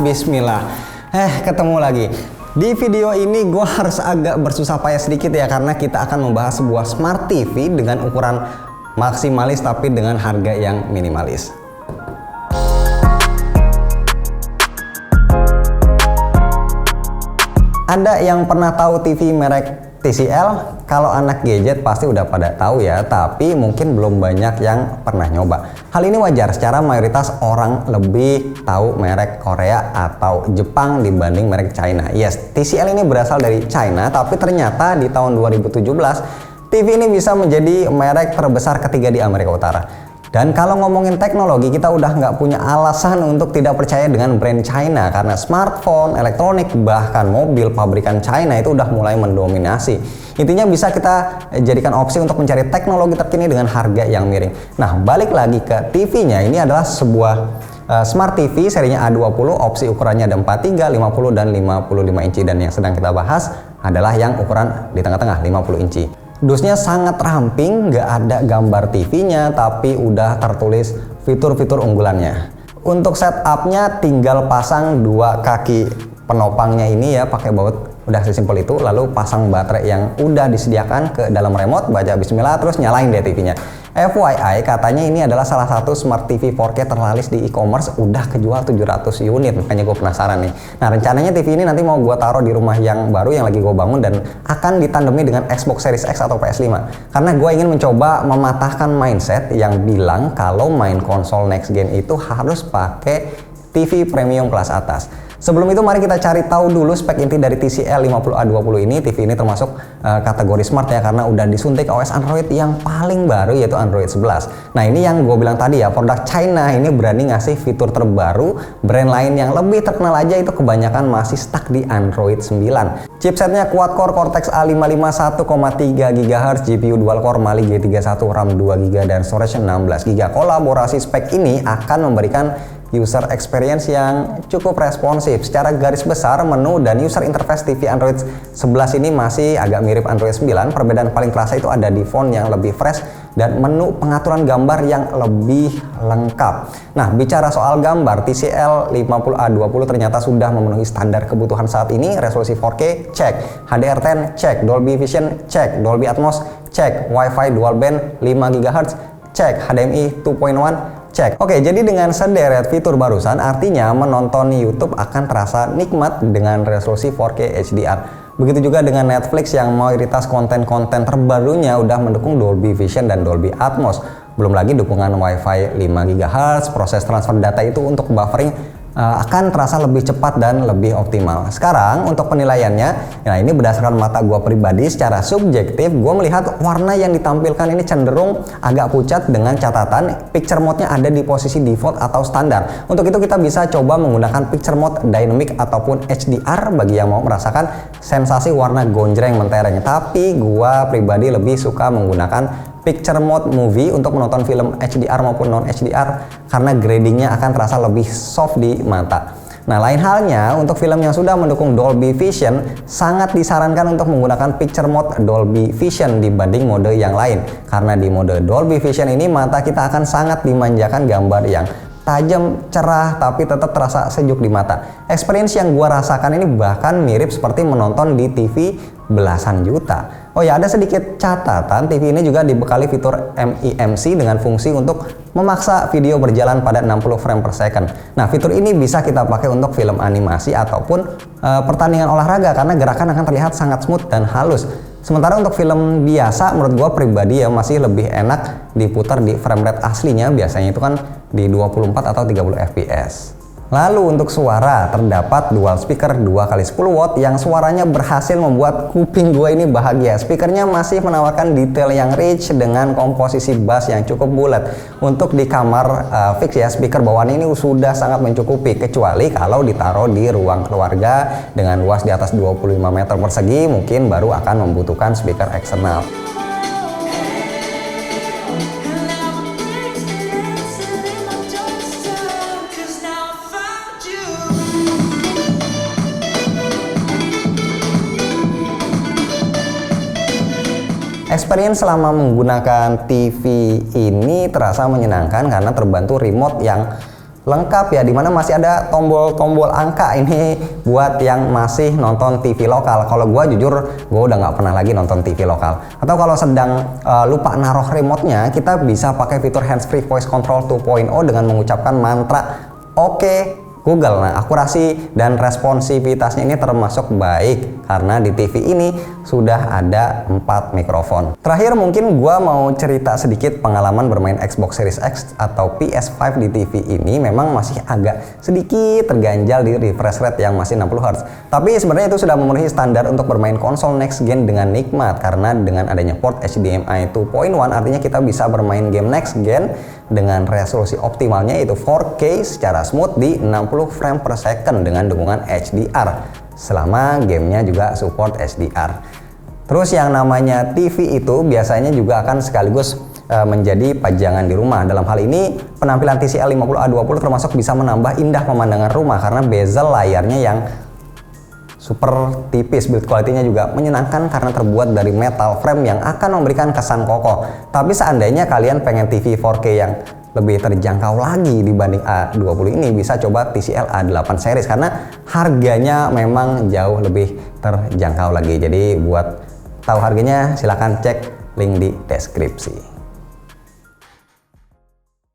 Bismillah. Ketemu lagi. Di video ini gue harus agak bersusah payah sedikit ya, karena kita akan membahas sebuah Smart TV dengan ukuran maksimalis tapi dengan harga yang minimalis. Ada yang pernah tahu TV merek TCL? Kalau anak gadget pasti udah pada tahu ya, tapi mungkin belum banyak yang pernah nyoba. Hal ini wajar, secara mayoritas orang lebih tahu merek Korea atau Jepang dibanding merek China. Yes, TCL ini berasal dari China, tapi ternyata di tahun 2017 TV ini bisa menjadi merek terbesar ketiga di Amerika Utara. Dan kalau ngomongin teknologi, kita udah nggak punya alasan untuk tidak percaya dengan brand China, karena smartphone, elektronik, bahkan mobil pabrikan China itu udah mulai mendominasi. Intinya bisa kita jadikan opsi untuk mencari teknologi terkini dengan harga yang miring. Nah, balik lagi ke TV-nya, ini adalah sebuah Smart TV serinya A20, opsi ukurannya ada 43, 50, dan 55 inci. Dan yang sedang kita bahas adalah yang ukuran di tengah-tengah, 50 inci. Dusnya sangat ramping, nggak ada gambar TV-nya, tapi udah tertulis fitur-fitur unggulannya. Untuk setupnya tinggal pasang dua kaki penopangnya ini ya, pakai baut, udah sesimpel itu. Lalu pasang baterai yang udah disediakan ke dalam remote, baca bismillah, terus nyalain deh TV-nya. FYI, katanya ini adalah salah satu Smart TV 4K terlaris di e-commerce, udah kejual 700 unit, makanya gue penasaran nih. Nah, rencananya TV ini nanti mau gue taruh di rumah yang baru yang lagi gue bangun dan akan ditandemi dengan Xbox Series X atau PS5. Karena gue ingin mencoba mematahkan mindset yang bilang kalau main konsol next gen itu harus pakai TV premium kelas atas. Sebelum itu mari kita cari tahu dulu spek inti dari TCL 50A20 ini. TV ini termasuk kategori smart ya, karena udah disuntik OS Android yang paling baru yaitu Android 11. Nah, ini yang gue bilang tadi ya, produk China ini berani ngasih fitur terbaru. Brand lain yang lebih terkenal aja itu kebanyakan masih stuck di Android 9. Chipsetnya quad-core Cortex A55 1,3 GHz, GPU dual-core Mali G31, RAM 2 GB, dan storage 16 GB. Kolaborasi spek ini akan memberikan user experience yang cukup responsif. Secara garis besar, menu dan user interface TV Android 11 ini masih agak mirip Android 9. Perbedaan paling terasa itu ada di font yang lebih fresh dan menu pengaturan gambar yang lebih lengkap. Nah, bicara soal gambar, TCL 50A20 ternyata sudah memenuhi standar kebutuhan saat ini. Resolusi 4K, cek. HDR10, cek. Dolby Vision, cek. Dolby Atmos, cek. Wi-Fi dual band 5 GHz, cek. HDMI 2.1, cek. Oke, jadi dengan sederet fitur barusan, artinya menonton YouTube akan terasa nikmat dengan resolusi 4K HDR. Begitu juga dengan Netflix yang mayoritas konten-konten terbarunya udah mendukung Dolby Vision dan Dolby Atmos. Belum lagi dukungan Wi-Fi 5 GHz, proses transfer data itu untuk buffering akan terasa lebih cepat dan lebih optimal. Sekarang untuk penilaiannya, nah ini berdasarkan mata gue pribadi, secara subjektif gue melihat warna yang ditampilkan ini cenderung agak pucat, dengan catatan picture mode-nya ada di posisi default atau standar. Untuk itu kita bisa coba menggunakan picture mode dynamic ataupun HDR bagi yang mau merasakan sensasi warna gonjreng mentereng. Tapi gue pribadi lebih suka menggunakan picture mode movie untuk menonton film HDR maupun non HDR, karena gradingnya akan terasa lebih soft di mata. Nah, lain halnya untuk film yang sudah mendukung Dolby Vision, sangat disarankan untuk menggunakan picture mode Dolby Vision dibanding mode yang lain, karena di mode Dolby Vision ini mata kita akan sangat dimanjakan gambar yang tajam, cerah, tapi tetap terasa sejuk di mata. Experience yang gua rasakan ini bahkan mirip seperti menonton di TV belasan juta. Oh ya, ada sedikit catatan, TV ini juga dibekali fitur MIMC dengan fungsi untuk memaksa video berjalan pada 60 frame per second. Nah, fitur ini bisa kita pakai untuk film animasi ataupun pertandingan olahraga, karena gerakan akan terlihat sangat smooth dan halus. Sementara untuk film biasa, menurut gue pribadi ya masih lebih enak diputar di frame rate aslinya, biasanya itu kan di 24 atau 30 fps. Lalu untuk suara, terdapat dual speaker 2x10 watt yang suaranya berhasil membuat kuping gue ini bahagia. Speakernya masih menawarkan detail yang rich dengan komposisi bass yang cukup bulat. Untuk di kamar fix ya, speaker bawaan ini sudah sangat mencukupi, kecuali kalau ditaruh di ruang keluarga dengan luas di atas 25 meter persegi, mungkin baru akan membutuhkan speaker eksternal. Experience selama menggunakan TV ini terasa menyenangkan karena terbantu remote yang lengkap ya, dimana masih ada tombol-tombol angka ini buat yang masih nonton TV lokal. Kalau gua jujur, gua udah nggak pernah lagi nonton TV lokal. Atau kalau sedang lupa naruh remote-nya, kita bisa pakai fitur hands-free voice control 2.0 dengan mengucapkan mantra "Oke Google". Nah, akurasi dan responsivitasnya ini termasuk baik karena di TV ini sudah ada 4 mikrofon. Terakhir mungkin gua mau cerita sedikit pengalaman bermain Xbox Series X atau PS5 di TV ini. Memang masih agak sedikit terganjal di refresh rate yang masih 60 Hz. Tapi sebenarnya itu sudah memenuhi standar untuk bermain konsol next gen dengan nikmat, karena dengan adanya port HDMI 2.1 artinya kita bisa bermain game next gen dengan resolusi optimalnya yaitu 4K secara smooth di 60 frame per second dengan dukungan HDR selama gamenya juga support HDR. Terus yang namanya TV itu biasanya juga akan sekaligus menjadi pajangan di rumah. Dalam hal ini penampilan TCL 50A20 termasuk bisa menambah indah pemandangan rumah karena bezel layarnya yang super tipis, build quality-nya juga menyenangkan karena terbuat dari metal frame yang akan memberikan kesan kokoh. Tapi seandainya kalian pengen TV 4K yang lebih terjangkau lagi dibanding A20 ini, bisa coba TCL A8 series karena harganya memang jauh lebih terjangkau lagi. Jadi buat tahu harganya silahkan cek link di deskripsi.